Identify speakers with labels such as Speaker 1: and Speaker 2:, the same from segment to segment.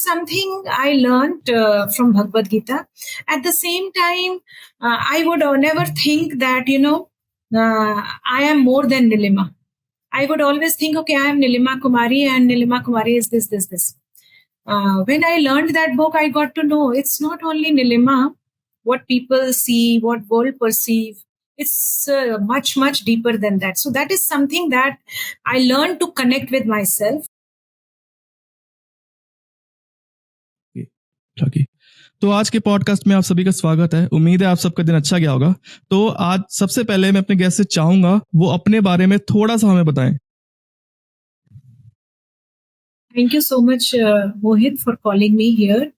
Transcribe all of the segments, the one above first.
Speaker 1: something I learned from Bhagavad Gita. At the same time, I would never think that, I am more than Nilima. I would always think, okay, I am Nilima Kumari and Nilima Kumari is this. When I learned that book, I got to know it's not only Nilima, what people see, what world perceive. It's much, much deeper than that. So that is something that I learned to connect with myself.
Speaker 2: Okay. तो आज के podcast में आप सभी का स्वागत है। उम्मीद है आप सबका दिन अच्छा गया होगा। तो आज सबसे पहले मैं अपने गेस्ट से चाहूंगा वो अपने बारे में थोड़ा सा हमें बताएं।
Speaker 1: Thank you so much, Mohit, for calling me here.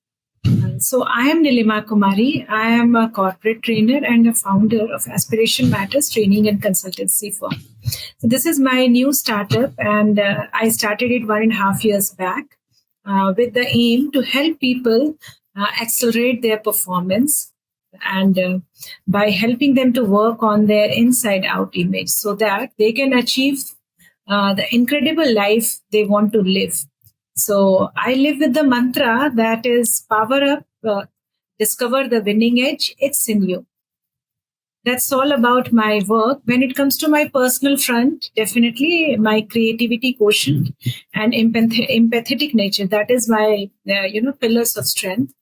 Speaker 1: So I am Nilima Kumari. I am a corporate trainer and a founder of Aspiration Matters Training and Consultancy firm. So this is my new startup, and I started it 1.5 years back with the aim to help people accelerate their performance and by helping them to work on their inside out image so that they can achieve the incredible life they want to live. So I live with the mantra that is power up, discover the winning edge, it's in you. That's all about my work. When it comes to my personal front, definitely my creativity quotient and empathetic nature, that is my, pillars of strength.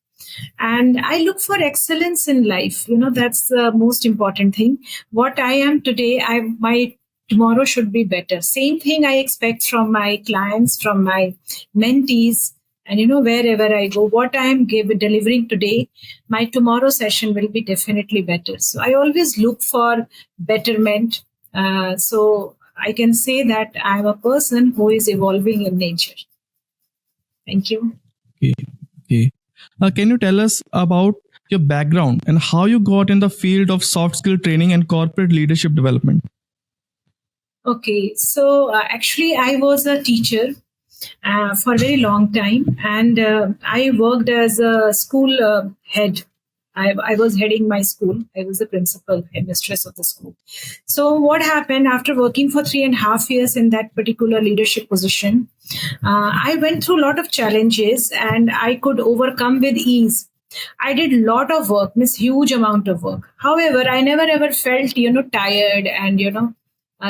Speaker 1: And I look for excellence in life. That's the most important thing. What I am today, my tomorrow should be better. Same thing I expect from my clients, from my mentees, and wherever I go, what I am delivering today, my tomorrow session will be definitely better. So I always look for betterment. So I can say that I am a person who is evolving in nature. Thank you.
Speaker 2: Okay. Can you tell us about your background and how you got in the field of soft skill training and corporate leadership development?
Speaker 1: Okay, so actually I was a teacher for a very long time, and I worked as a school head. I was heading my school. I was the principal headmistress of the school. So what happened after working for 3.5 years in that particular leadership position, I went through a lot of challenges and I could overcome with ease. I did a lot of work, huge amount of work. However, I never ever felt, tired and,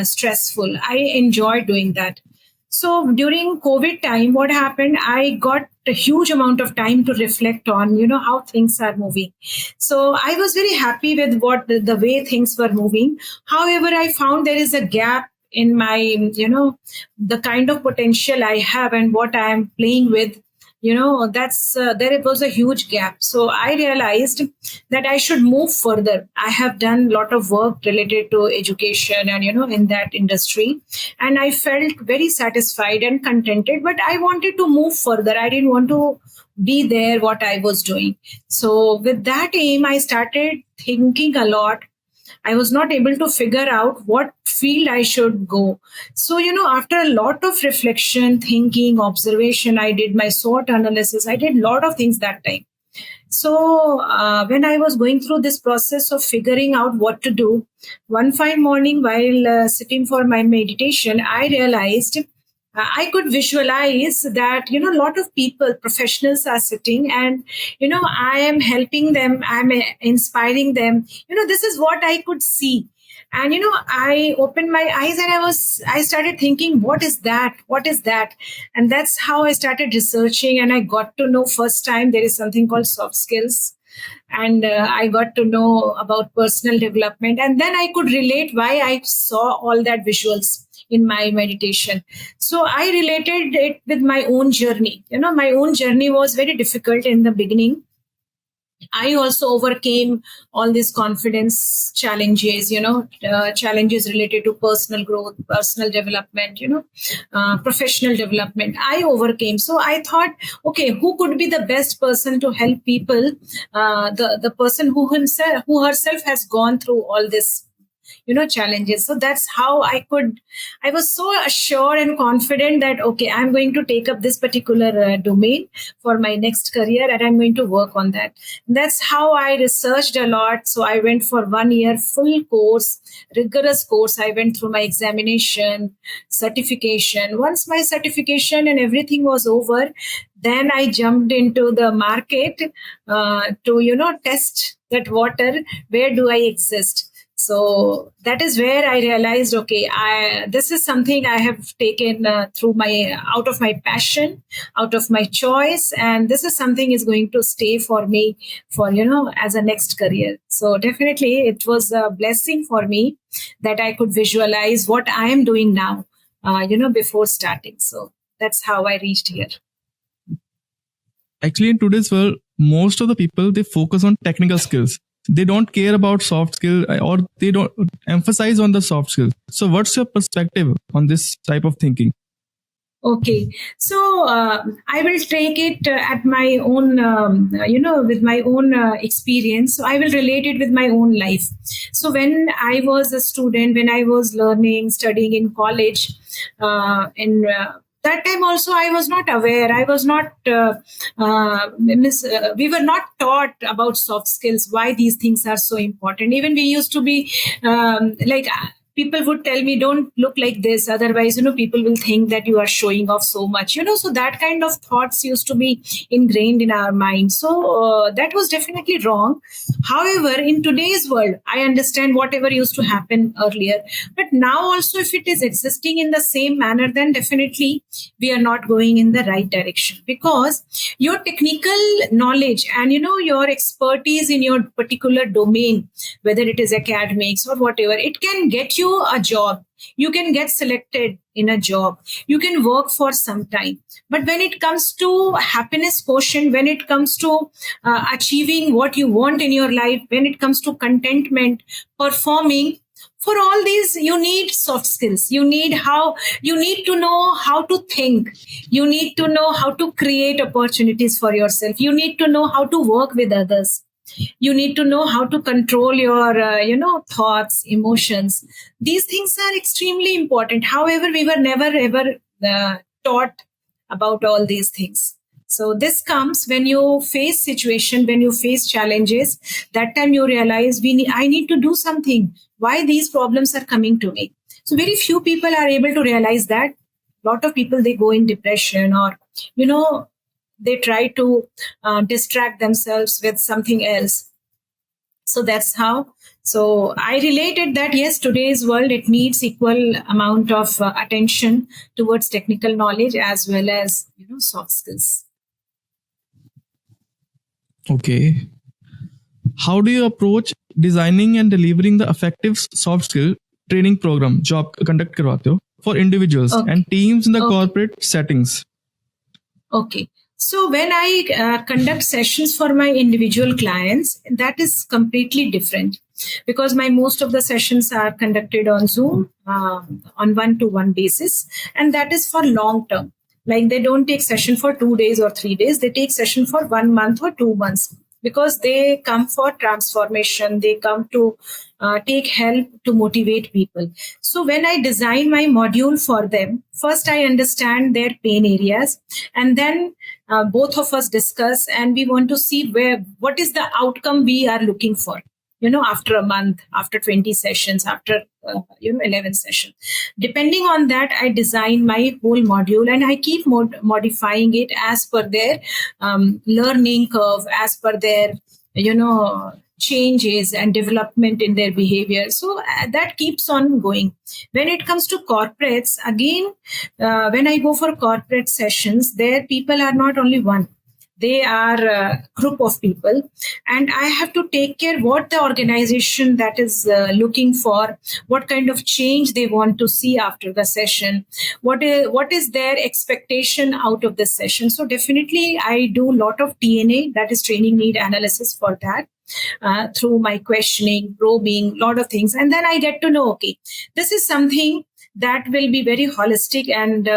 Speaker 1: stressful. I enjoyed doing that. So during COVID time, what happened? I got a huge amount of time to reflect on, how things are moving. So I was very happy with what the way things were moving. However, I found there is a gap in my, the kind of potential I have and what I am playing with. That's there was a huge gap. So I realized that I should move further. I have done a lot of work related to education and, in that industry. And I felt very satisfied and contented, but I wanted to move further. I didn't want to be there what I was doing. So with that aim, I started thinking a lot. I was not able to figure out what field I should go. So, after a lot of reflection, thinking, observation, I did my SWOT analysis. I did a lot of things that time. So when I was going through this process of figuring out what to do, one fine morning while sitting for my meditation, I realized I could visualize that, a lot of people, professionals are sitting and, I am helping them. I'm inspiring them. This is what I could see. And, I opened my eyes and I started thinking, what is that? What is that? And that's how I started researching. And I got to know first time there is something called soft skills. And I got to know about personal development. And then I could relate why I saw all that visuals in my meditation. So I related it with my own journey. My own journey was very difficult in the beginning. I also overcame all these confidence challenges, challenges related to personal growth, personal development, professional development. I overcame. So I thought, okay, who could be the best person to help people? The person who herself has gone through all this. challenges. So that's how I was so assured and confident that, okay, I'm going to take up this particular domain for my next career and I'm going to work on that. That's how I researched a lot. So I went for 1 year full course, rigorous course. I went through my examination, certification. Once my certification and everything was over, then I jumped into the market to test that water. Where do I exist? So that is where I realized, okay, this is something I have taken through out of my passion, out of my choice, and this is something is going to stay for me for as a next career. So definitely, it was a blessing for me that I could visualize what I am doing now, before starting. So that's how I reached here.
Speaker 2: Actually, in today's world, most of the people, they focus on technical skills. They don't care about soft skill, or they don't emphasize on the soft skills. So what's your perspective on this type of thinking?
Speaker 1: Okay, so I will take it at my own, with my own experience. So I will relate it with my own life. So when I was a student, when I was learning, studying in college, in that time also I was not aware. I was not, we were not taught about soft skills, why these things are so important. Even we used to be like, people would tell me, don't look like this, otherwise people will think that you are showing off so much, so that kind of thoughts used to be ingrained in our mind. So that was definitely wrong. However, in today's world, I understand whatever used to happen earlier, but now also if it is existing in the same manner, then definitely we are not going in the right direction, because your technical knowledge and your expertise in your particular domain, whether it is academics or whatever, it can get you a job. You can get selected in a job. You can work for some time. But when it comes to happiness quotient, when it comes to achieving what you want in your life, when it comes to contentment, performing, for all these, you need soft skills. You need to know how to think. You need to know how to create opportunities for yourself. You need to know how to work with others. You need to know how to control your thoughts, emotions. These things are extremely important. However, we were never ever taught about all these things. So this comes when you face situation, when you face challenges. That time you realize I need to do something. Why these problems are coming to me? So very few people are able to realize that. A lot of people, they go in depression, or they try to distract themselves with something else. So that's how. So I related that, yes, today's world, it needs equal amount of attention towards technical knowledge as well as soft skills.
Speaker 2: Okay. How do you approach designing and delivering the effective soft skill training program job conduct करवाते हो for individuals and teams in the corporate settings?
Speaker 1: Okay. So when I conduct sessions for my individual clients, that is completely different, because most of the sessions are conducted on Zoom on one-to-one basis, and that is for long term. Like, they don't take session for 2 days or 3 days. They take session for 1 month or 2 months, because they come for transformation. They come to take help to motivate people. So when I design my module for them, first I understand their pain areas, and then both of us discuss, and we want to see what is the outcome we are looking for. After a month, after 20 sessions, after 11 sessions, depending on that, I design my whole module, and I keep modifying it as per their learning curve, as per their changes and development in their behavior. So that keeps on going. When it comes to corporates, again, when I go for corporate sessions, there people are not only one. They are a group of people, and I have to take care what the organization that is looking for, what kind of change they want to see after the session, what is their expectation out of the session. So definitely I do a lot of TNA, that is training need analysis, for that. Through my questioning, probing, lot of things, and then I get to know, okay, this is something that will be very holistic, and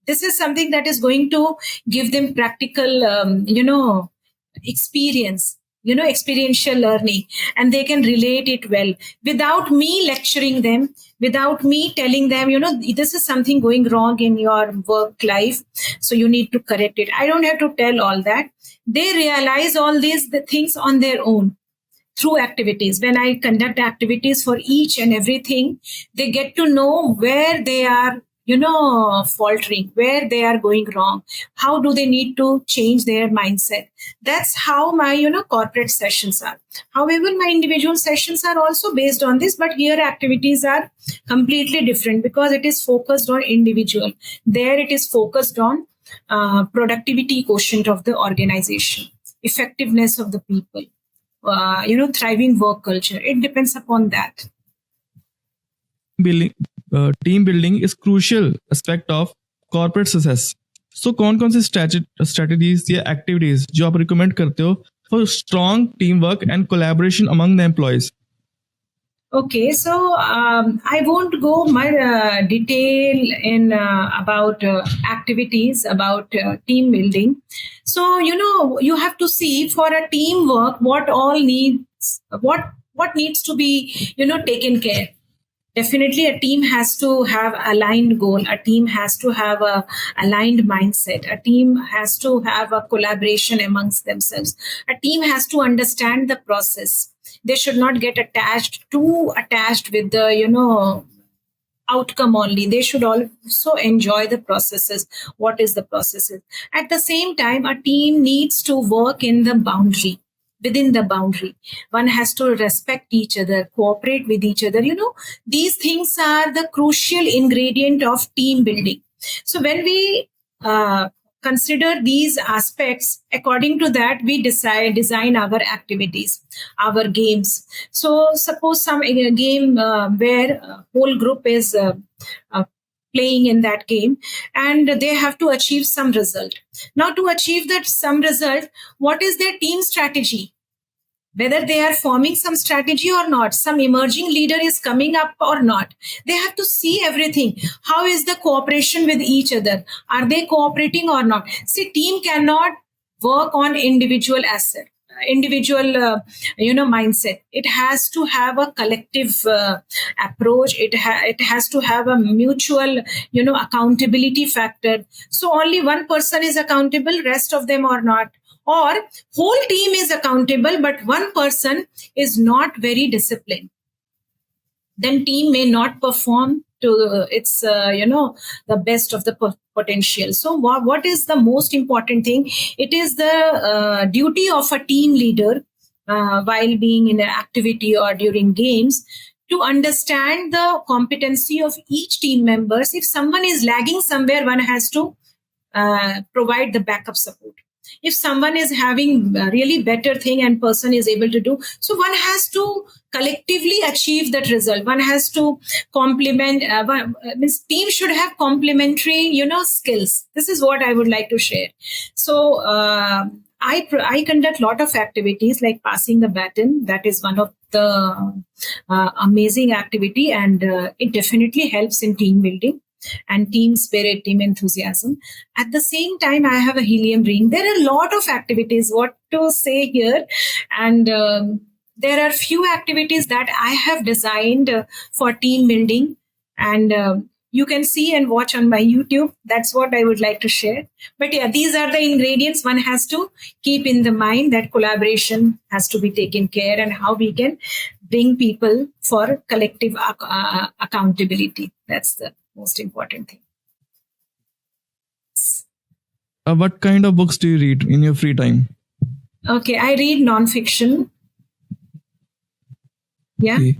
Speaker 1: this is something that is going to give them practical, experience. experiential learning, and they can relate it well without me lecturing them, without me telling them, this is something going wrong in your work life, so you need to correct it. I don't have to tell all that. They realize all these the things on their own through activities. When I conduct activities for each and everything, they get to know where they are, faltering, where they are going wrong, how do they need to change their mindset. That's how my, corporate sessions are. However, my individual sessions are also based on this, but here activities are completely different because it is focused on individual. There it is focused on productivity quotient of the organization, effectiveness of the people, thriving work culture. It depends upon that.
Speaker 2: Team building is crucial aspect of corporate success. So कौन सी strategies या activities जो आप recommend करते हो for strong teamwork and collaboration among the employees?
Speaker 1: Okay, so I won't go much detail in about activities, about team building. So, you have to see for a teamwork what all needs, what needs to be, taken care. Definitely a team has to have aligned goal. A team has to have a aligned mindset. A team has to have a collaboration amongst themselves. A team has to understand the process. They should not get too attached with the, outcome only. They should also enjoy the processes. What is the processes? At the same time, a team needs to work in the boundary. Within the boundary, one has to respect each other, cooperate with each other. These things are the crucial ingredient of team building. So when we consider these aspects, according to that, we design our activities, our games. So suppose some game where whole group is playing in that game, and they have to achieve some result. Now, to achieve that some result, what is their team strategy? Whether they are forming some strategy or not, some emerging leader is coming up or not. They have to see everything. How is the cooperation with each other? Are they cooperating or not? See, team cannot work on individual asset, individual mindset. It has to have a collective approach. It has to have a mutual accountability factor. So only one person is accountable, rest of them are not. Or whole team is accountable, but one person is not very disciplined. Then team may not perform to its, the best of the potential. So what is the most important thing? It is the duty of a team leader while being in an activity or during games to understand the competency of each team members. If someone is lagging somewhere, one has to provide the backup support. If someone is having a really better thing and person is able to do, so one has to collectively achieve that result. One has to complement, team should have complementary, skills. This is what I would like to share. So I conduct a lot of activities like passing the baton. That is one of the amazing activity, and it definitely helps in team building and team spirit, team enthusiasm. At the same time, I have a helium ring. There are a lot of activities, what to say here. And there are few activities that I have designed for team building. And you can see and watch on my YouTube. That's what I would like to share. But yeah, these are the ingredients one has to keep in the mind, that collaboration has to be taken care, and how we can bring people for collective accountability. That's the most important thing.
Speaker 2: What kind of books do you read in your free time?
Speaker 1: Okay, I read non-fiction. Yeah.
Speaker 2: Okay.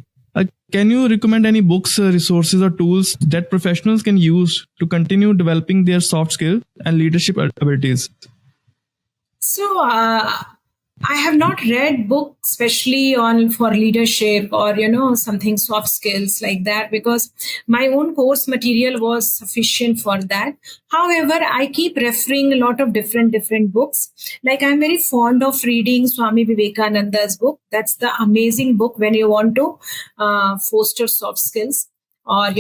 Speaker 2: Can you recommend any books, resources, or tools that professionals can use to continue developing their soft skills and leadership abilities?
Speaker 1: So, I have not read book especially on for leadership or something soft skills like that, because my own course material was sufficient for that. However, I keep referring a lot of different books. Like, I'm very fond of reading Swami Vivekananda's book. That's the amazing book when you want to foster soft skills, or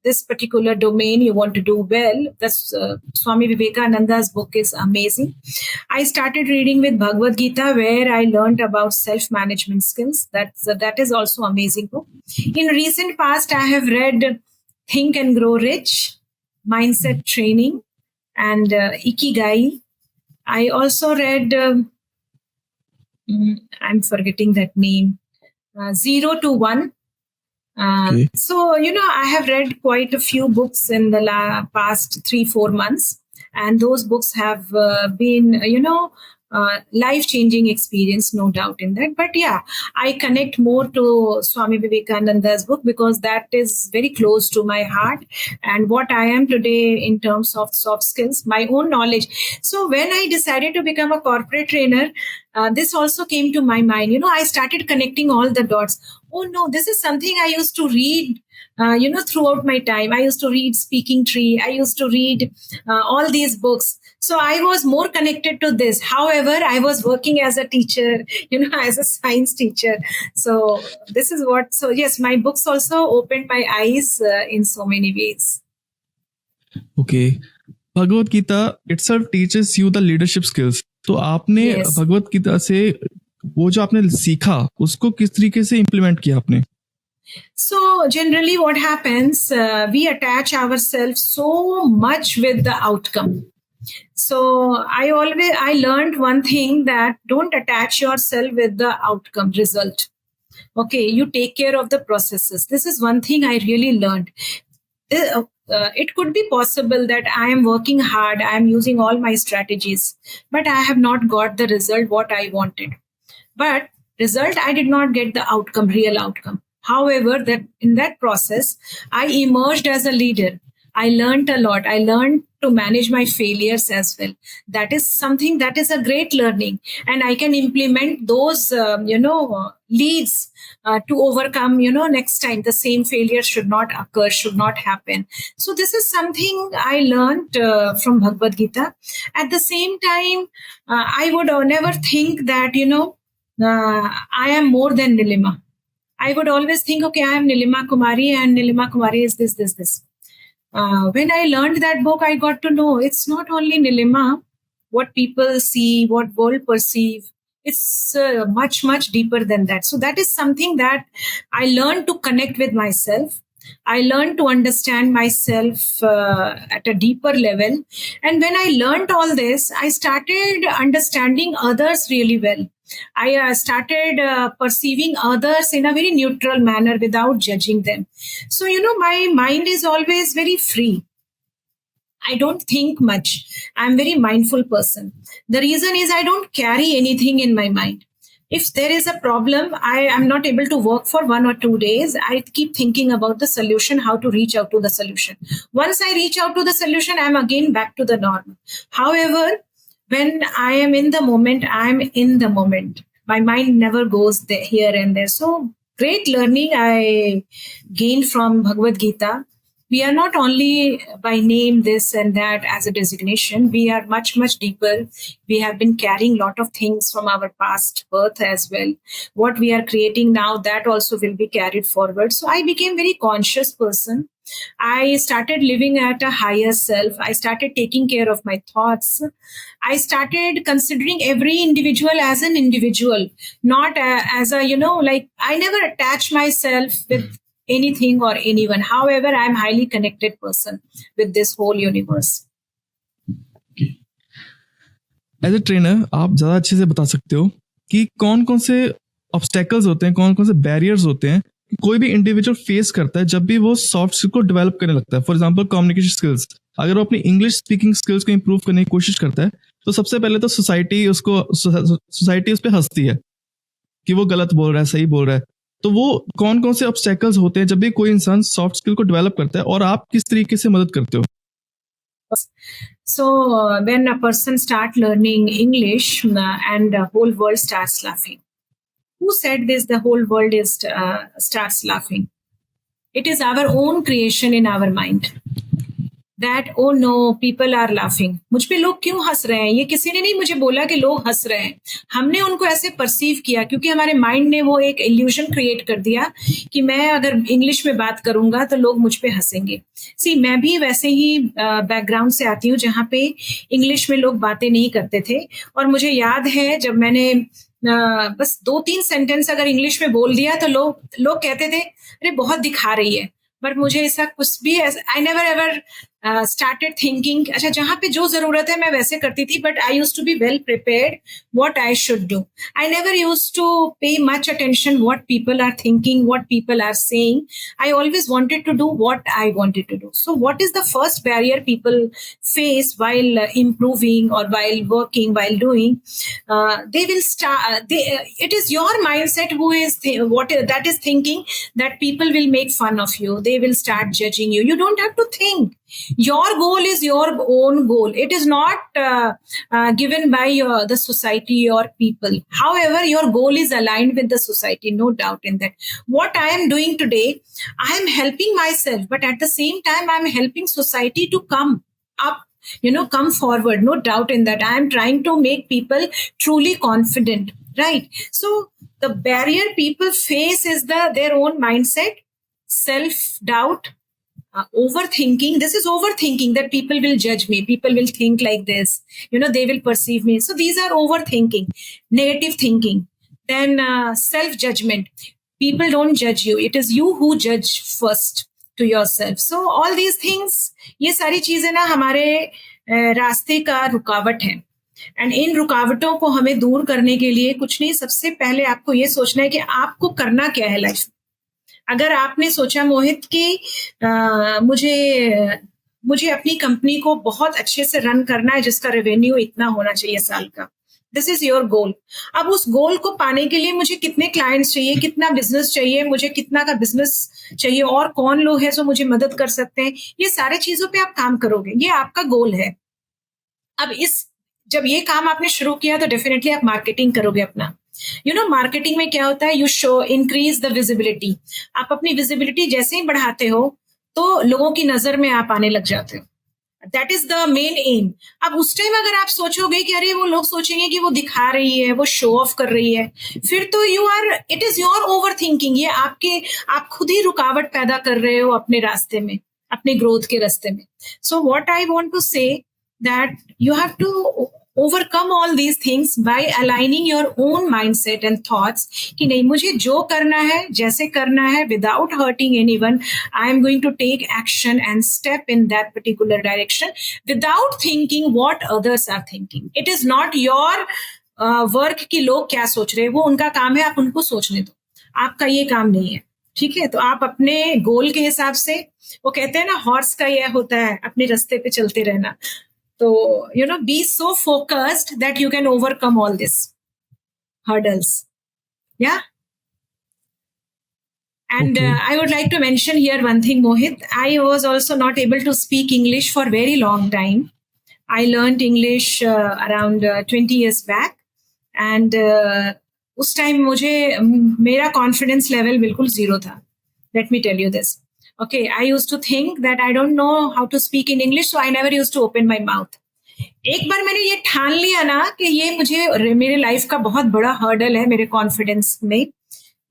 Speaker 1: this particular domain, you want to do well, that's Swami Vivekananda's book is amazing. I started reading with Bhagavad Gita, where I learned about self-management skills. That is also amazing book. In recent past, I have read Think and Grow Rich, Mindset Training, and Ikigai. I also read, I'm forgetting that name, 0 to 1.
Speaker 2: Okay.
Speaker 1: So, I have read quite a few books in the past 3-4 months, and those books have been, life-changing experience, no doubt in that. But yeah, I connect more to Swami Vivekananda's book because that is very close to my heart and what I am today in terms of soft skills, my own knowledge. So when I decided to become a corporate trainer, this also came to my mind. I started connecting all the dots. Oh no, this is something I used to read, throughout my time. I used to read Speaking Tree. I used to read all these books. So I was more connected to this. However, I was working as a teacher, as a science teacher. So this is what, so yes, my books also opened my eyes in so many ways.
Speaker 2: Okay. Bhagavad Gita itself teaches you the leadership skills. तो आपने
Speaker 1: Yes.
Speaker 2: Bhagavad Gita से वो जो आपने सीखा उसको किस तरीके से इम्प्लीमेंट किया आपने?
Speaker 1: So generally what happens, we attach ourselves so much with the outcome. So I learned one thing, that don't attach yourself with the outcome result. Okay, you take care of the processes. This is one thing I really learned. It could be possible that I am working hard, I am using all my strategies, but I have not got the result what I wanted. But result, I did not get the outcome, real outcome. However, that in that process, I emerged as a leader. I learned a lot. I learned to manage my failures as well. That is something that is a great learning, and I can implement those, leads to overcome. Next time the same failure should not occur, should not happen. So this is something I learned from Bhagavad Gita. At the same time, I would never think that I am more than Nilima. I would always think, okay, I am Nilima Kumari, and Nilima Kumari is this. When I learned that book, I got to know it's not only Nilima, what people see, what world perceive. It's much, much deeper than that. So that is something that I learned to connect with myself. I learned to understand myself at a deeper level. And when I learned all this, I started understanding others really well. I started perceiving others in a very neutral manner without judging them. So, my mind is always very free. I don't think much. I'm a very mindful person. The reason is I don't carry anything in my mind. If there is a problem, I am not able to work for 1 or 2 days. I keep thinking about the solution, how to reach out to the solution. Once I reach out to the solution, I'm again back to the norm. However, when I am in the moment, I'm in the moment. My mind never goes there, here and there. So great learning I gained from Bhagavad Gita. We are not only by name this and that as a designation, we are much, much deeper. We have been carrying a lot of things from our past birth as well. What we are creating now, that also will be carried forward. So I became a very conscious person. I started living at a higher self. I started taking care of my thoughts. I started considering every individual as an individual, not as a, I never attach myself with anything or anyone. However, I'm highly connected person with this whole universe.
Speaker 2: As a trainer आप ज़्यादा अच्छे से बता सकते हो कि कौन कौन से ऑब्स्टेकल्स होते हैं, कौन कौन से बैरियर्स होते हैं कि कोई भी इंडिविजुअल फेस करता है जब भी वो सॉफ्ट स्किल को डेवलप करने लगता है. फॉर एग्जांपल कम्युनिकेशन स्किल्स, अगर वो अपनी इंग्लिश स्पीकिंग स्किल्स को इंप्रूव करने की कोशिश करता है तो सबसे पहले तो सोसाइटी उस पर हंसती है कि वो गलत बोल रहा है, सही बोल रहा है. तो वो कौन कौन से ऑब्स्टेकल्स होते हैं जब भी कोई इंसान सॉफ्ट स्किल को डेवलप करता है और आप किस तरीके से मदद करते हो?
Speaker 1: So when a person start learning English and the whole world starts laughing. Who said this? The whole world starts laughing. It is our own creation in our mind. that oh no, people are laughing, मुझ पे लोग क्यों हंस रहे हैं, ये किसी ने नहीं मुझे बोला कि लोग हंस रहे हैं, हमने उनको ऐसे परसीव किया क्योंकि हमारे माइंड ने वो एक इल्यूजन क्रिएट कर दिया कि मैं अगर इंग्लिश में बात करूंगा तो लोग मुझ पे हंसेंगे. सी मैं भी वैसे ही बैकग्राउंड से आती हूँ जहाँ पे इंग्लिश में लोग बातें नहीं करते थे, और मुझे याद है जब मैंने बस 2-3 सेंटेंस अगर इंग्लिश में बोल दिया तो लोग लोग कहते थे अरे बहुत दिखा रही है, बट मुझे ऐसा कुछ भी, I never ever started thinking अच्छा जहां पे जो जरूरत है मैं वैसे करती थी, but I use to be well prepared what I should do. I never use to pay much attention what people are thinking, what people are saying. I always wanted to do what I wanted to do. So what is the first barrier people face while improving or while working, while doing? They will start, it is your mindset who is that is thinking that people will make fun of you, they will start judging you. You don't have to think. Your goal is your own goal. It is not given by the society or people. However, your goal is aligned with the society, no doubt in that. What I am doing today, I am helping myself, but at the same time I am helping society to come up, come forward, no doubt in that. I am trying to make people truly confident, right? So the barrier people face is their own mindset, self doubt, overthinking. This is overthinking, that people will judge me, people will think like this, they will perceive me. So these are overthinking, negative thinking. Then self judgment, people don't judge you, it is you who judge first to yourself. So all these things, ये सारी चीजें ना हमारे रास्ते का रुकावट है. And in रुकावटों को हमें दूर करने के लिए कुछ नहीं, सबसे पहले आपको ये सोचना है कि आपको करना क्या है लाइफ. अगर आपने सोचा मोहित कि मुझे अपनी कंपनी को बहुत अच्छे से रन करना है जिसका रेवेन्यू इतना होना चाहिए साल का, दिस इज योर गोल. अब उस गोल को पाने के लिए मुझे कितने क्लाइंट्स चाहिए, कितना बिजनेस चाहिए, मुझे कितना का बिजनेस चाहिए, और कौन लोग हैं जो मुझे मदद कर सकते हैं, ये सारे चीजों पे आप काम करोगे, ये आपका गोल है. अब जब ये काम आपने शुरू किया तो डेफिनेटली आप मार्केटिंग करोगे अपना. मार्केटिंग में क्या होता है, you show increase the visibility. आप अपनी विजिबिलिटी जैसे ही बढ़ाते हो तो लोगों की नजर में आप आने लग जाते हो. That is the main M. अब उस टाइम अगर आप सोचोगे कि अरे वो लोग सोचेंगे कि वो दिखा रही है, वो शो ऑफ कर रही है, फिर तो it is your over thinking. ये आप खुद ही रुकावट पैदा कर रहे हो अपने रास्ते में, अपने ग्रोथ के रास्ते में. So what I want to say that you have to overcome all these things by aligning your own mindset and thoughts कि नहीं, मुझे जो करना है, जैसे करना है, without hurting anyone, I am going to take action and step in that particular direction without thinking what others are thinking. It is not your work कि लोग क्या सोच रहे हैं, वो उनका काम है, आप उनको सोचने दो, आपका ये काम नहीं है. ठीक है, तो आप अपने गोल के हिसाब से, वो कहते हैं ना हॉर्स का यह होता है अपने रास्ते पे चलते रहना. So, be so focused that you can overcome all these hurdles. Yeah. And
Speaker 2: Okay.
Speaker 1: I would like to mention here one thing, Mohit. I was also not able to speak English for a very long time. I learned English around 20 years back. And उस time मेरा confidence level बिल्कुल zero था. Let me tell you this. Okay, I used to think that I don't know how to speak in English, so I never used to open my mouth. एक बार मैंने ये ठान लिया ना कि ये मेरे लाइफ का बहुत बड़ा हर्डल है मेरे कॉन्फिडेंस में,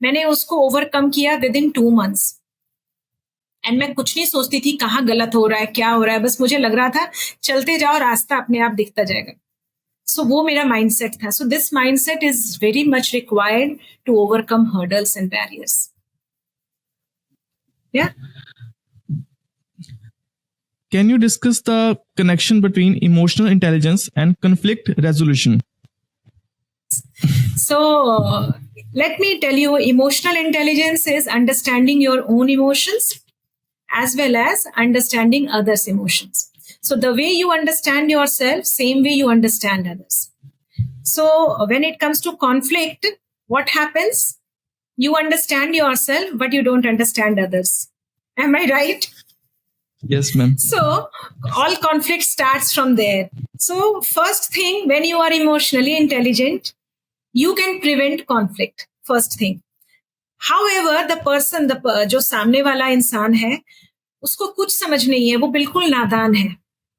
Speaker 1: मैंने उसको ओवरकम किया विद इन 2 months. एंड मैं कुछ नहीं सोचती थी कहाँ गलत हो रहा है, क्या हो रहा है, बस मुझे लग रहा था चलते जाओ, रास्ता अपने आप दिखता जाएगा. सो वो मेरा माइंडसेट था. So this mindset is very much required to overcome hurdles and barriers. Yeah.
Speaker 2: Can you discuss the connection between emotional intelligence and conflict resolution?
Speaker 1: So let me tell you, emotional intelligence is understanding your own emotions as well as understanding others' emotions. So the way you understand yourself, same way you understand others. So when it comes to conflict, what happens? You understand yourself, but you don't understand others. Am I right?
Speaker 2: Yes, ma'am.
Speaker 1: So all conflict starts from there. So first thing, when you are emotionally intelligent, you can prevent conflict. First thing. However, the person, जो सामने वाला इंसान है, उसको कुछ समझ नहीं है, वो बिल्कुल नादान है,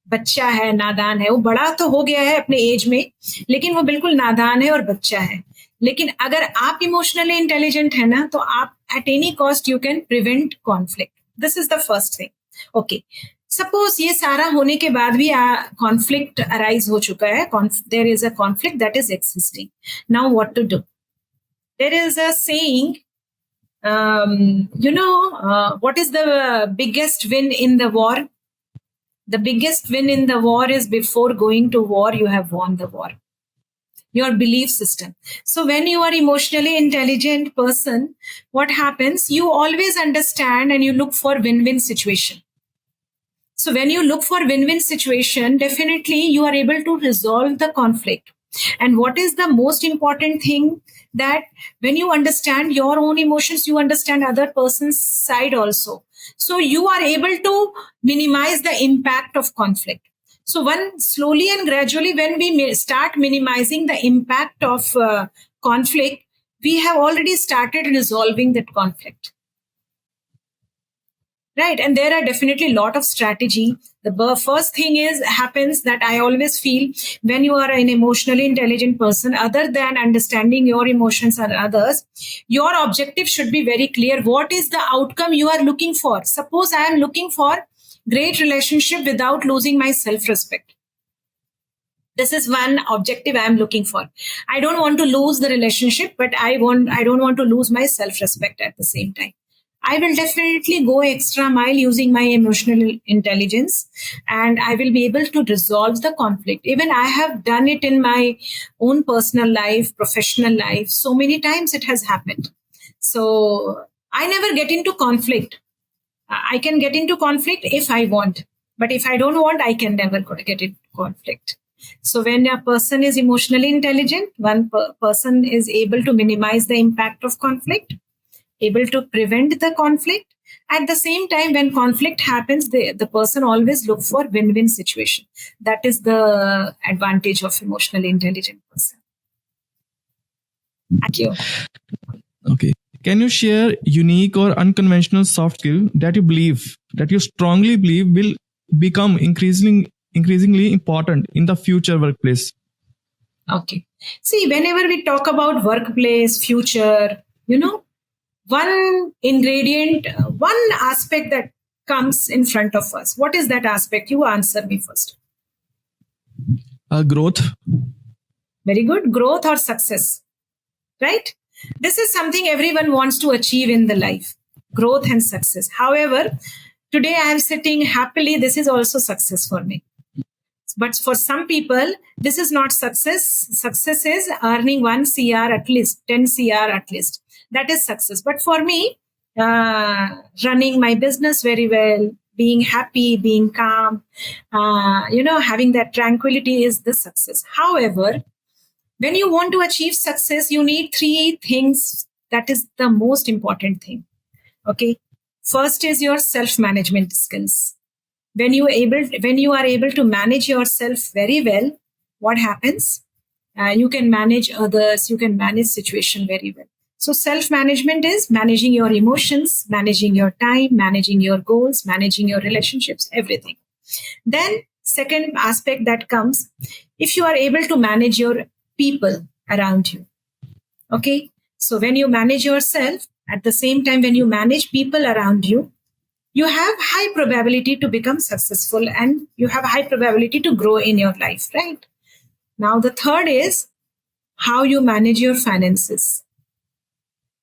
Speaker 1: बच्चा है, नादान है। वो बड़ा तो हो गया है अपने एज में, लेकिन वो बिल्कुल नादान है और बच्चा है। लेकिन अगर आप इमोशनली इंटेलिजेंट है ना, तो आप at any cost you can prevent conflict. This is the first thing. Okay, suppose ये सारा होने के बाद भी कॉन्फ्लिक्ट अराइज हो चुका है, there is a conflict that is existing. Now what to do? There is a saying, what is the biggest win in the war? The biggest win in the war is before going to war, you have won the war. Your belief system. So when you are emotionally intelligent person, what happens? You always understand and you look for win-win situation. So when you look for win-win situation, definitely you are able to resolve the conflict. And what is the most important thing? That when you understand your own emotions, you understand other person's side also. So you are able to minimize the impact of conflict. So when slowly and gradually, when we start minimizing the impact of conflict, we have already started resolving that conflict. Right. And there are definitely a lot of strategy. The first thing happens that I always feel when you are an emotionally intelligent person, other than understanding your emotions and others, your objective should be very clear. What is the outcome you are looking for? Suppose I am looking for great relationship without losing my self-respect. This is one objective I am looking for. I don't want to lose the relationship, but I don't want to lose my self-respect at the same time. I will definitely go extra mile using my emotional intelligence, and I will be able to resolve the conflict. Even I have done it in my own personal life, professional life. So many times it has happened. So I never get into conflict. I can get into conflict if I want, but if I don't want, I can never get into conflict. So when a person is emotionally intelligent, one person is able to minimize the impact of conflict, able to prevent the conflict. At the same time, when conflict happens, the person always look for win-win situation. That is the advantage of emotionally intelligent person. Thank you.
Speaker 2: Okay. Can you share unique or unconventional soft skill that you strongly believe will become increasingly important in the future workplace?
Speaker 1: Okay. See, whenever we talk about workplace, future, one ingredient, one aspect that comes in front of us. What is that aspect? You answer me first.
Speaker 2: Growth.
Speaker 1: Very good. Growth or success, right? This is something everyone wants to achieve in the life. Growth and success. However, today I am sitting happily. This is also success for me. But for some people, this is not success. Success is earning 1 CR at least, 10 CR at least. That is success. But for me, running my business very well, being happy, being calm, having that tranquility is the success. However, when you want to achieve success, you need 3 things. That is the most important thing. Okay. First is your self-management skills. When you are able to manage yourself very well, what happens? You can manage others, you can manage situation very well. So self-management is managing your emotions, managing your time, managing your goals, managing your relationships, everything. Then second aspect that comes, if you are able to manage your people around you. Okay. So when you manage yourself, at the same time, when you manage people around you, you have high probability to become successful and you have high probability to grow in your life, right? Now, the third is how you manage your finances,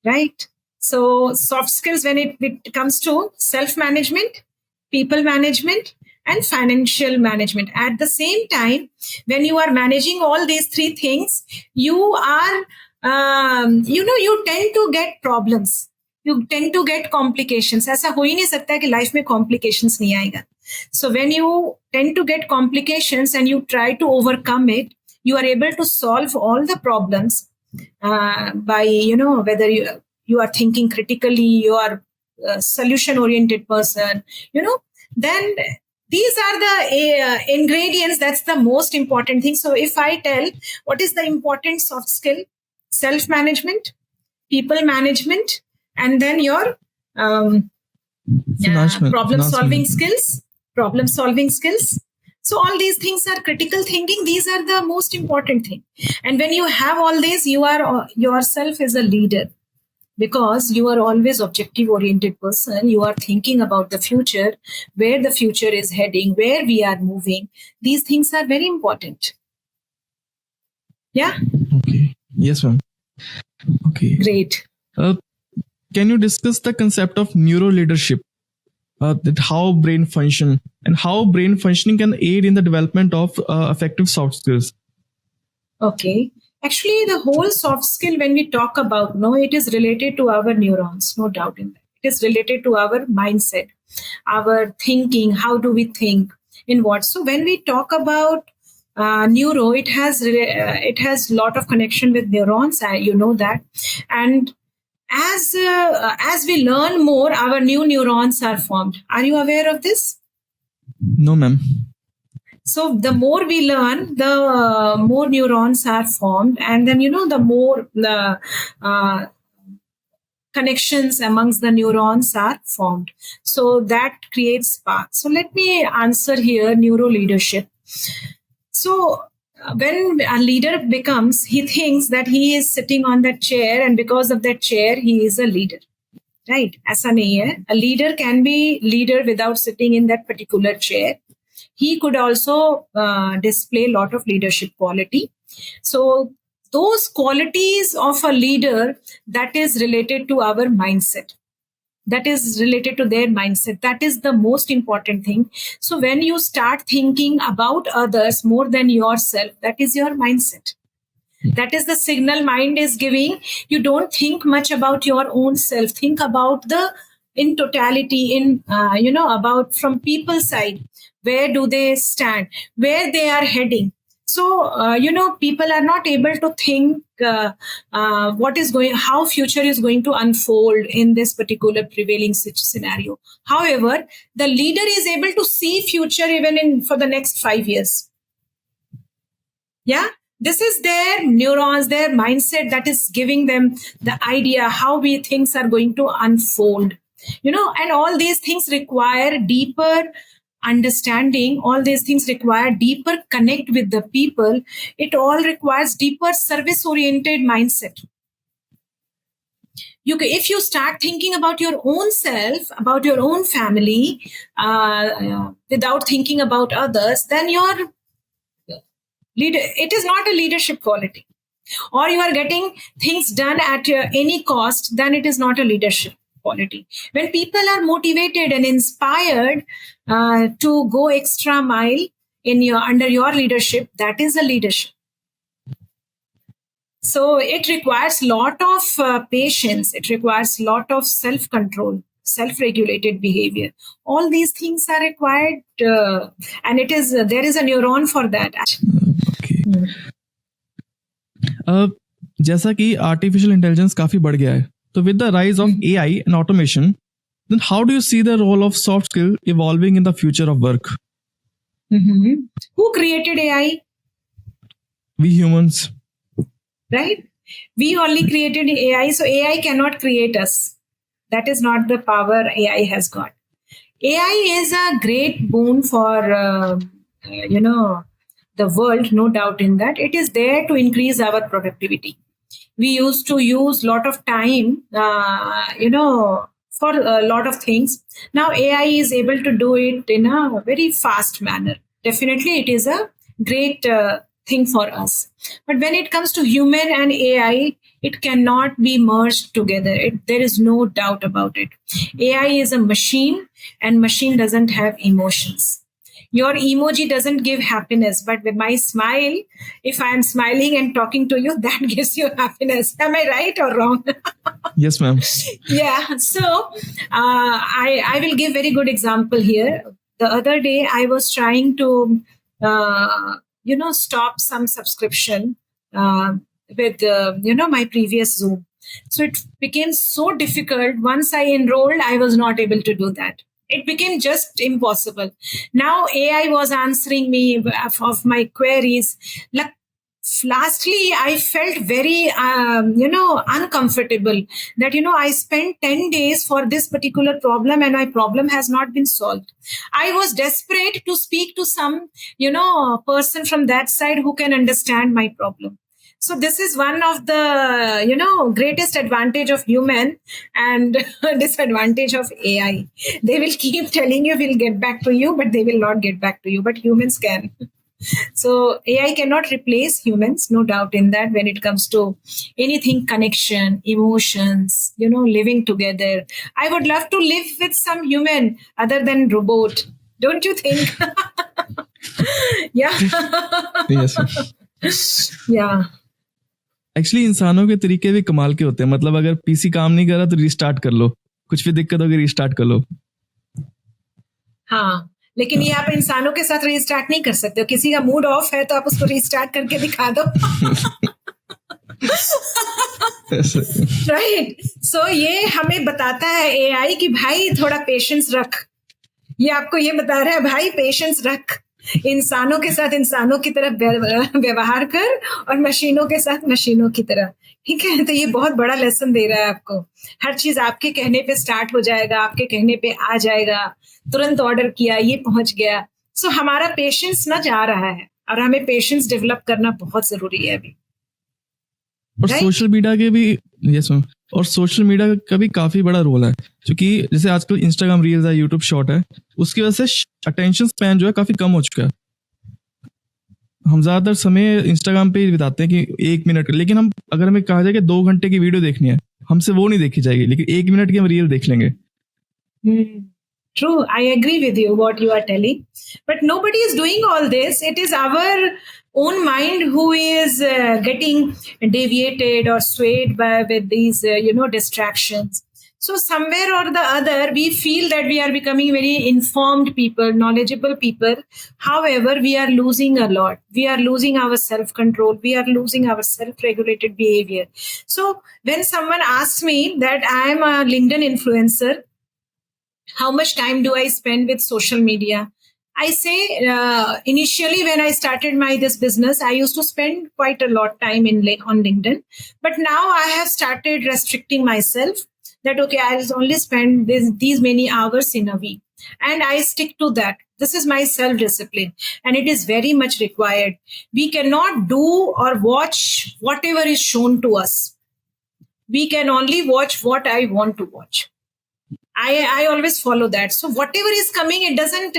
Speaker 1: right? So soft skills, when it comes to self-management, people management, and financial management. At the same time, when you are managing all these 3 things, you are, you tend to get problems. You tend to get complications. ऐसा हो ही नहीं सकता कि life में complications नहीं आएगा. So when you tend to get complications and you try to overcome it, you are able to solve all the problems by, whether you are thinking critically, you are a solution-oriented person, then these are the ingredients. That's the most important thing. So if I tell what is the important soft skill, self-management, people management, and then your problem solving skills. So all these things are critical thinking. These are the most important thing. And when you have all these, you are yourself as a leader, because you are always objective oriented person. You are thinking about the future, where the future is heading, where we are moving. These things are very important. Yeah.
Speaker 2: Okay. Yes, ma'am. Okay.
Speaker 1: Great.
Speaker 2: Can you discuss the concept of neuro leadership? That how brain function and how brain functioning can aid in the development of effective soft skills.
Speaker 1: Okay. Actually, the whole soft skill, when we talk about, no, it is related to our neurons, no doubt in that. It is related to our mindset, our thinking. How do we think? In what? So when we talk about neuro, it has lot of connection with neurons. You know that, and as we learn more, our new neurons are formed. Are you aware of this?
Speaker 2: No, ma'am.
Speaker 1: So the more we learn, the more neurons are formed, and then the more the connections amongst the neurons are formed. So that creates sparks. So let me answer here neuro leadership. So when a leader becomes, he thinks that he is sitting on that chair, and because of that chair, he is a leader. Right? ऐसा नहीं है. A leader can be leader without sitting in that particular chair. He could also display a lot of leadership quality. So those qualities of a leader, that is related to our mindset. That is related to their mindset. That is the most important thing. So when you start thinking about others more than yourself, that is your mindset. That is the signal mind is giving. You don't think much about your own self. Think about in totality, about from people's side. Where do they stand? Where they are heading? So, people are not able to think how future is going to unfold in this particular prevailing scenario. However, the leader is able to see future even for the next 5 years. Yeah. This is their neurons, their mindset that is giving them the idea how things are going to unfold. And all these things require deeper understanding. All these things require deeper connect with the people. It all requires deeper service-oriented mindset. If you start thinking about your own self, about your own family, without thinking about others, then your leader, it is not a leadership quality. Or you are getting things done at any cost, then it is not a leadership quality. When people are motivated and inspired to go extra mile under your leadership, that is a leadership. So it requires lot of patience. It requires lot of self-control, self-regulated behavior. All these things are required, and there is a neuron for that.
Speaker 2: जैसा कि artificial intelligence काफी बढ़ गया है, तो with the rise of AI and automation, then how do you see the role of soft skill evolving in the future of work?
Speaker 1: Who created AI?
Speaker 2: We humans.
Speaker 1: Right? We only created AI, so AI cannot create us. That is not the power AI has got. AI is a great boon for, the world, no doubt in that. It is there to increase our productivity. We used to use a lot of time, for a lot of things. Now AI is able to do it in a very fast manner. Definitely, it is a great thing for us. But when it comes to human and AI, it cannot be merged together. There is no doubt about it. AI is a machine, and machine doesn't have emotions. Your emoji doesn't give happiness, but with my smile, if I am smiling and talking to you, that gives you happiness. Am I right or wrong?
Speaker 2: Yes, ma'am.
Speaker 1: Yeah. So I will give very good example here. The other day, I was trying to, stop some subscription with, my previous Zoom. So it became so difficult. Once I enrolled, I was not able to do that. It became just impossible. Now AI was answering me of my queries. lastly, I felt very, uncomfortable that, I spent 10 days for this particular problem and my problem has not been solved. I was desperate to speak to some, person from that side who can understand my problem. So this is one of the, greatest advantage of human and disadvantage of AI. They will keep telling you we'll get back to you, but they will not get back to you. But humans can. So AI cannot replace humans, no doubt in that when it comes to anything connection, emotions, living together. I would love to live with some human other than robot. Don't you think? Yeah.
Speaker 2: Yes.
Speaker 1: Yeah.
Speaker 2: Actually इंसानों के तरीके भी कमाल के होते हैं. मतलब अगर पीसी काम नहीं कर रहा तो रिस्टार्ट कर लो, कुछ भी दिक्कत होगी रिस्टार्ट कर लो.
Speaker 1: हाँ, लेकिन ये आप इंसानों के साथ रिस्टार्ट नहीं कर सकते हो. किसी का मूड ऑफ है तो आप उसको रिस्टार्ट करके दिखा दो. राइट. सो ये हमें बताता है एआई कि भाई थोड़ा पेशेंस रख. ये आपको ये बता रहा है भाई पेशेंस रख, इंसानों के साथ इंसानों की तरह व्यवहार कर और मशीनों के साथ मशीनों की तरह. ठीक है. तो ये बहुत बड़ा लेसन दे रहा है आपको. हर चीज आपके कहने पे स्टार्ट हो जाएगा, आपके कहने पे आ जाएगा. तुरंत ऑर्डर किया, ये पहुंच गया. सो हमारा पेशेंस ना जा रहा है और हमें पेशेंस डेवलप करना बहुत जरूरी है अभी.
Speaker 2: और सोशल मीडिया के भी यस मैम, और सोशल मीडिया का भी काफी बड़ा रोल है, क्योंकि जैसे आजकल इंस्टाग्राम रील्स है, यूट्यूब शॉर्ट है, उसकी वजह से अटेंशन स्पैन जो है काफी कम हो चुका है. हम ज्यादातर समय इंस्टाग्राम पे ही बिताते हैं कि 1 मिनट, लेकिन हम अगर हमें कहा जाए कि 2 घंटे की वीडियो देखनी है, हमसे वो नहीं देखी जाएगी, लेकिन 1 मिनट की हम रील देख लेंगे.
Speaker 1: True, I agree with you what you are telling, but nobody is doing all this. It is our own mind who is getting deviated or swayed by with these distractions. So somewhere or the other we feel that we are becoming very informed people, knowledgeable people. However, we are losing a lot. We are losing our self control, we are losing our self regulated behavior. So when someone asks me that I am a LinkedIn influencer, how much time do I spend with social media? I say initially when I started this business, I used to spend quite a lot time on LinkedIn. But now I have started restricting myself that, okay, I'll only spend these many hours in a week. And I stick to that. This is my self-discipline. And it is very much required. We cannot do or watch whatever is shown to us. We can only watch what I want to watch. I always follow that. So whatever is coming, it doesn't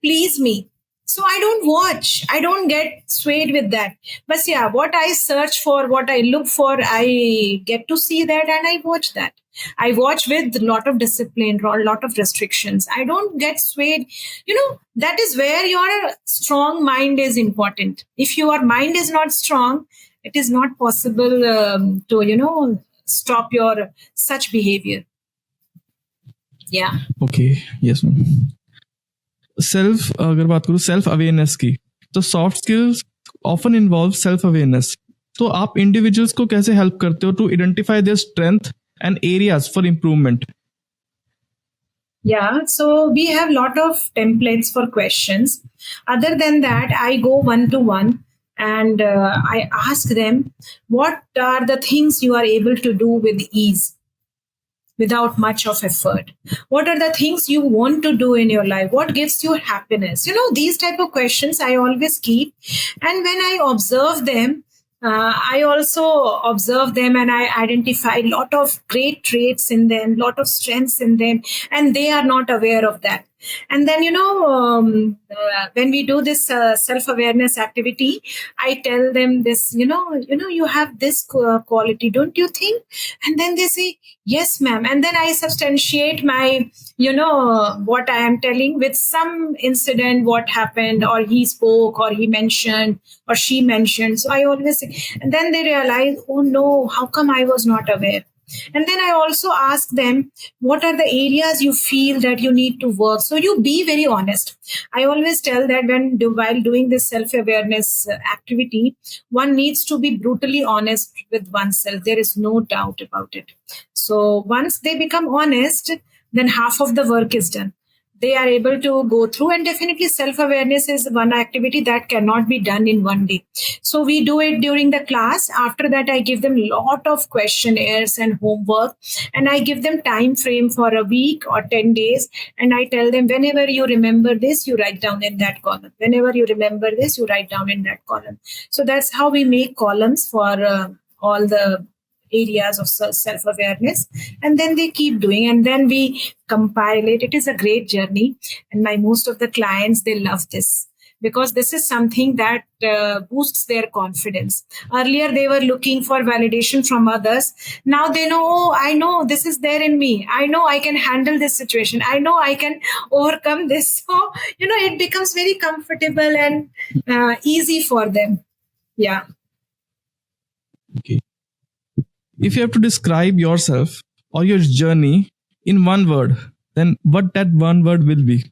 Speaker 1: please me. So I don't watch. I don't get swayed with that. But yeah, what I search for, what I look for, I get to see that and I watch that. I watch with a lot of discipline, a lot of restrictions. I don't get swayed. That is where your strong mind is important. If your mind is not strong, it is not possible to, stop your such behavior. Yeah.
Speaker 2: Okay. Yes ma'am. अगर बात करूँ self awareness की, तो soft skills often involve self awareness. तो आप individuals को कैसे help करते हो to identify their strength and areas for improvement?
Speaker 1: Yeah, so we have lot of templates for questions. Other than that, I go one-to-one and I ask them, what are the things you are able to do with ease, without much of effort? What are the things you want to do in your life? What gives you happiness? These type of questions I always keep. And when I observe them, I also observe them and I identify a lot of great traits in them, lot of strengths in them, and they are not aware of that. And then, when we do this self-awareness activity, I tell them this, you have this quality, don't you think? And then they say, yes, ma'am. And then I substantiate my, what I am telling with some incident, what happened, or he spoke, or he mentioned, or she mentioned. So I always say, and then they realize, oh no, how come I was not aware? And then I also ask them, what are the areas you feel that you need to work? So you be very honest. I always tell that while doing this self-awareness activity, one needs to be brutally honest with oneself. There is no doubt about it. So once they become honest, then half of the work is done. they are able to go through. And definitely self-awareness is one activity that cannot be done in one day. So we do it during the class. After that, I give them a lot of questionnaires and homework, and I give them time frame for a week or 10 days. And I tell them, whenever you remember this, you write down in that column. Whenever you remember this, you write down in that column. So that's how we make columns for all the areas of self-awareness, and then they keep doing, and then we compile it. It is a great journey, and my most of the clients, they love this because this is something that boosts their confidence. Earlier they were looking for validation from others. Now they know, oh, I know this is there in me, I know I can handle this situation, I know I can overcome this. So it becomes very comfortable and easy for them. Yeah.
Speaker 2: Okay. If you have to describe yourself or your journey in one word, then what that one word will be?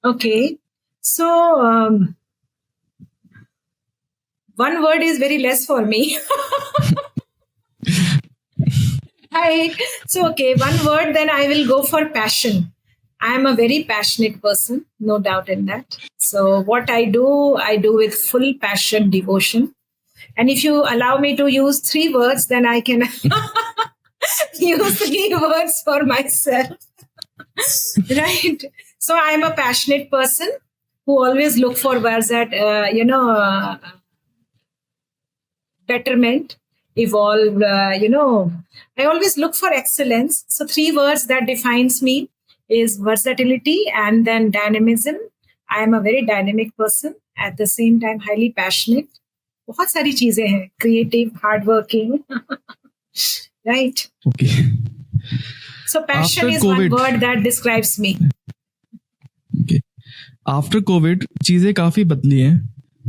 Speaker 1: Okay. So one word is very less for me. Okay, one word, then I will go for passion. I am a very passionate person, no doubt in that. So what I do with full passion, devotion. And if you allow me to use 3 words, then I can use 3 words for myself. Right. So I am a passionate person who always look for words that, betterment, evolve, I always look for excellence. So 3 words that defines me is versatility and then dynamism. I am a very dynamic person, at the same time highly passionate. बहुत सारी चीजें हैं, creative, hardworking. Right.
Speaker 2: Okay.
Speaker 1: So passion
Speaker 2: After
Speaker 1: is
Speaker 2: COVID,
Speaker 1: one word that describes me.
Speaker 2: Okay. After COVID, चीजें काफी बदली हैं.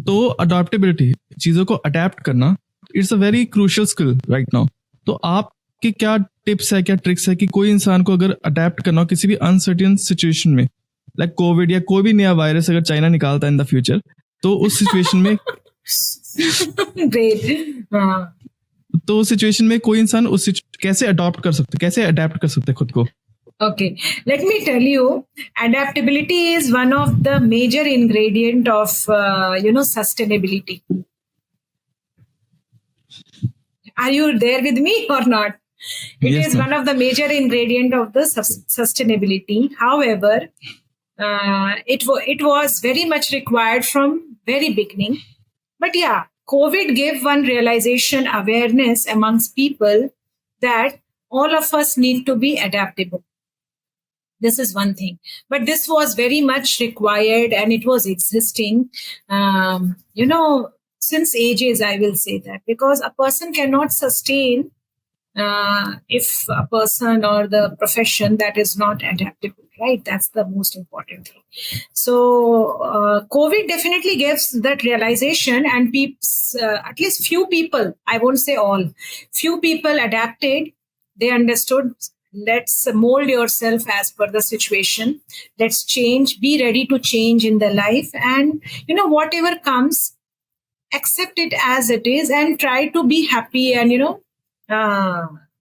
Speaker 2: तो adaptability, चीजों को अडेप्ट करना, it's a very crucial skill right now. तो आपके क्या टिप्स है, क्या ट्रिक्स है कि कोई इंसान को अगर अडेप्ट करना हो किसी भी अनसर्टेन सिचुएशन में, लाइक कोविड या कोई भी नया वायरस अगर चाइना निकालता है इन द फ्यूचर, तो उस सिचुएशन में तो सिचुएशन में कोई इंसान कैसे अडॉप्ट कर सकते, कैसे अडेप्ट कर सकते खुद को?
Speaker 1: Okay, let me tell you, adaptability is one of the major ingredient of sustainability. Are you there with me or not? It
Speaker 2: Yes,
Speaker 1: is one of the major ingredient of the sustainability. However, it was very much required from very beginning. But yeah, COVID gave one realization, awareness amongst people that all of us need to be adaptable. This is one thing. But this was very much required, and it was existing, since ages, I will say that. Because a person cannot sustain if a person or the profession that is not adaptable, right? That's the most important thing. So COVID definitely gives that realization, and at least few people, I won't say all, few people adapted. They understood, let's mold yourself as per the situation. Let's change, be ready to change in the life, and whatever comes, accept it as it is and try to be happy and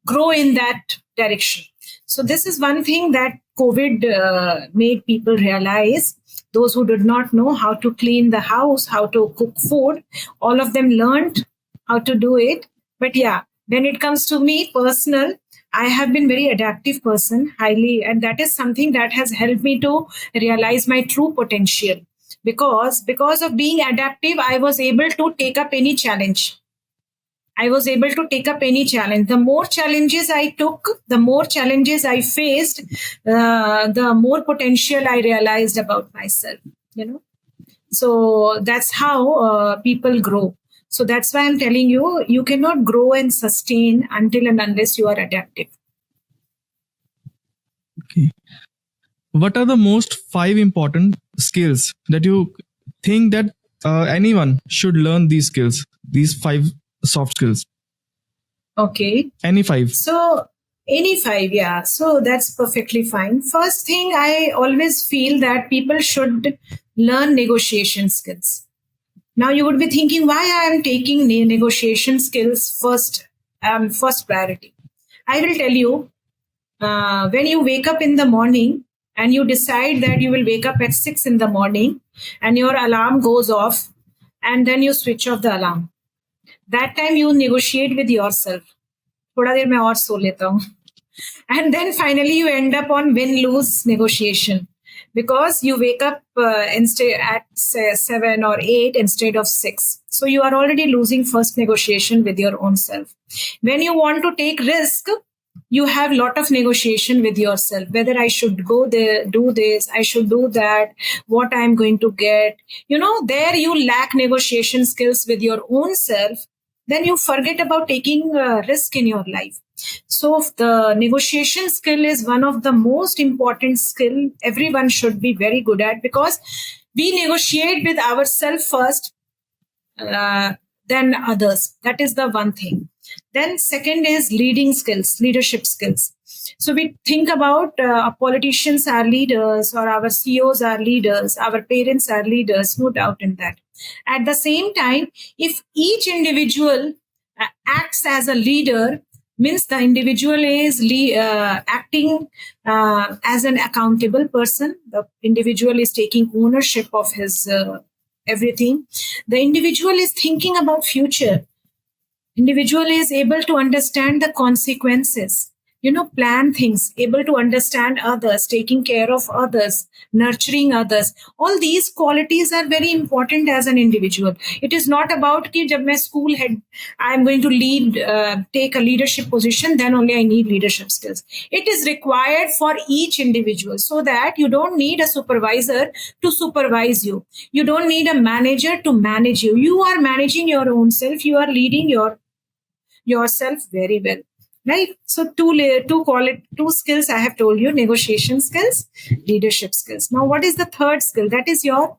Speaker 1: grow in that direction. So this is one thing that COVID made people realize. Those who did not know how to clean the house, how to cook food, all of them learned how to do it. But yeah, when it comes to me personal, I have been very adaptive person, highly, and that is something that has helped me to realize my true potential. Because of being adaptive, I was able to take up any challenge. The more challenges I took, the more challenges I faced, the more potential I realized about myself. So that's how people grow. So that's why I'm telling you, you cannot grow and sustain until and unless you are adaptive.
Speaker 2: Okay. What are the most 5 important skills that you think that anyone should learn these skills, these 5 soft skills?
Speaker 1: Okay.
Speaker 2: Any 5.
Speaker 1: So any 5, yeah. So that's perfectly fine. First thing, I always feel that people should learn negotiation skills. Now you would be thinking, why I am taking negotiation skills first priority. I will tell you, when you wake up in the morning and you decide that you will wake up at 6 in the morning and your alarm goes off and then you switch off the alarm. That time you negotiate with yourself. थोड़ा देर मैं और सो लेता हूँ. And then finally you end up on win-lose negotiation because you wake up instead at 7 or 8 instead of 6. So you are already losing first negotiation with your own self. When you want to take risk, you have a lot of negotiation with yourself, whether I should go there, do this, I should do that, what I'm going to get. There you lack negotiation skills with your own self. Then you forget about taking risk in your life. So the negotiation skill is one of the most important skill everyone should be very good at, because we negotiate with ourselves first, then others. That is the one thing. Then second is leading skills, leadership skills. So we think about politicians are leaders, or our CEOs are leaders, our parents are leaders, no doubt in that. At the same time, if each individual acts as a leader, means the individual is acting as an accountable person. The individual is taking ownership of his everything. The individual is thinking about future. Individual is able to understand the consequences, plan things, able to understand others, taking care of others, nurturing others. All these qualities are very important as an individual. It is not about कि जब मैं school head, I am going to lead, take a leadership position, then only I need leadership skills. It is required for each individual, so that you don't need a supervisor to supervise you. You don't need a manager to manage you. You are managing your own self. You are leading yourself very well. Right? So two skills I have told you: negotiation skills, leadership skills. Now, what is the third skill? That is your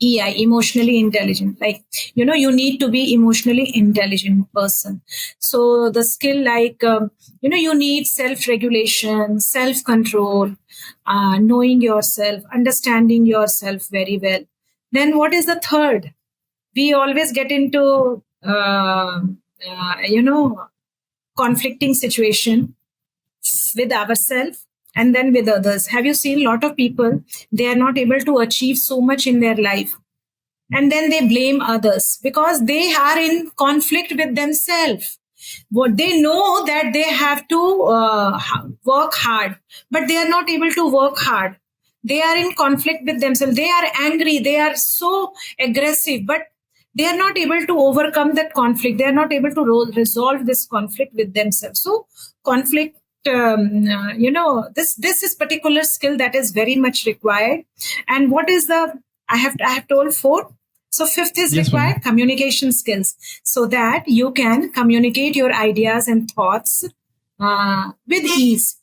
Speaker 1: EI, emotionally intelligent. Like, you need to be emotionally intelligent person. So the skill like, you need self-regulation, self-control, knowing yourself, understanding yourself very well. Then what is the third? We always get into, conflicting situation with ourselves and then with others. Have you seen a lot of people, they are not able to achieve so much in their life, and then they blame others because they are in conflict with themselves. What they know that they have to work hard, but they are not able to work hard. They are in conflict with themselves. They are angry. They are so aggressive, but they are not able to overcome that conflict. They are not able to resolve this conflict with themselves. So conflict, this is particular skill that is very much required. And what is I have told 4. So 5th is required, communication skills, so that you can communicate your ideas and thoughts with ease.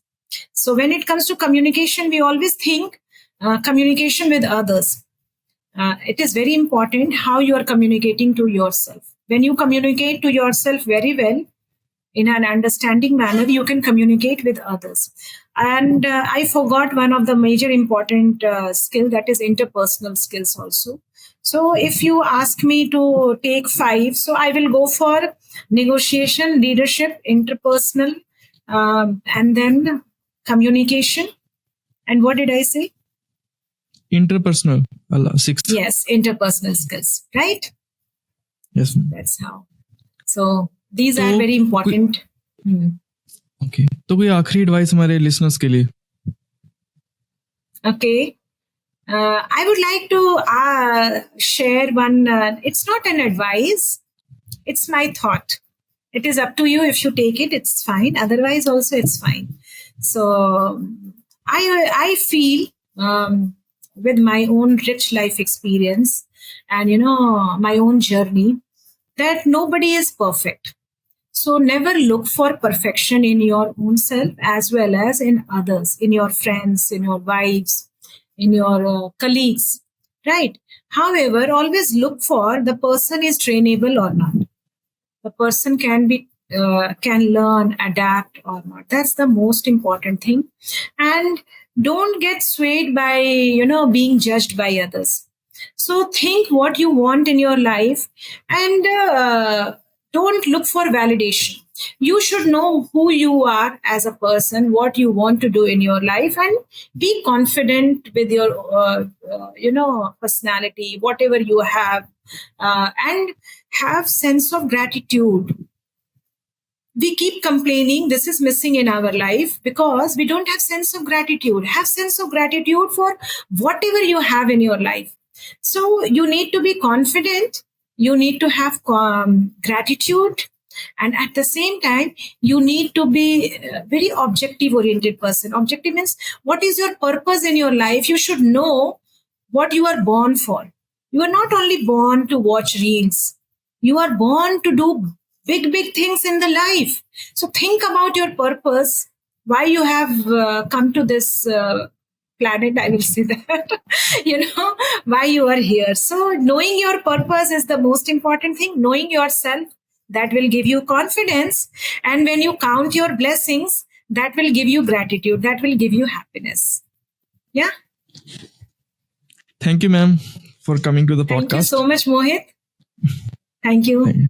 Speaker 1: So when it comes to communication, we always think communication with others. It is very important how you are communicating to yourself. When you communicate to yourself very well, in an understanding manner, you can communicate with others. And I forgot one of the major important skill, that is interpersonal skills also. So if you ask me to take 5, so I will go for negotiation, leadership, interpersonal, and then communication. And what did I say?
Speaker 2: Interpersonal, 6.
Speaker 1: Yes, interpersonal skills, right?
Speaker 2: Yes.
Speaker 1: That's how. So these are very important.
Speaker 2: Okay. तो कोई आखिरी advice हमारे listeners के लिए?
Speaker 1: Okay. I would like to share one. It's not an advice. It's my thought. It is up to you. If you take it, it's fine. Otherwise, also it's fine. So I feel with my own rich life experience and my own journey that nobody is perfect. So never look for perfection in your own self as well as in others, in your friends, in your wives, in your colleagues, right? However, always look for the person is trainable or not. The person can learn, adapt or not. That's the most important thing. And don't get swayed by, being judged by others. So think what you want in your life and don't look for validation. You should know who you are as a person, what you want to do in your life, and be confident with your, personality, whatever you have, and have sense of gratitude. We keep complaining this is missing in our life because we don't have sense of gratitude. Have sense of gratitude for whatever you have in your life. So you need to be confident, you need to have gratitude, and at the same time you need to be a very objective oriented person. Objective means what is your purpose in your life. You should know what you are born for. You are not only born to watch reels, you are born to do big things in the life. So think about your purpose, why you have come to this planet, I will say that. Why you are here. So knowing your purpose is the most important thing. Knowing yourself, that will give you confidence, and when you count your blessings, that will give you gratitude, that will give you happiness. Yeah.
Speaker 2: Thank you, ma'am, for coming to the podcast.
Speaker 1: Thank you so much, Mohit. Thank you.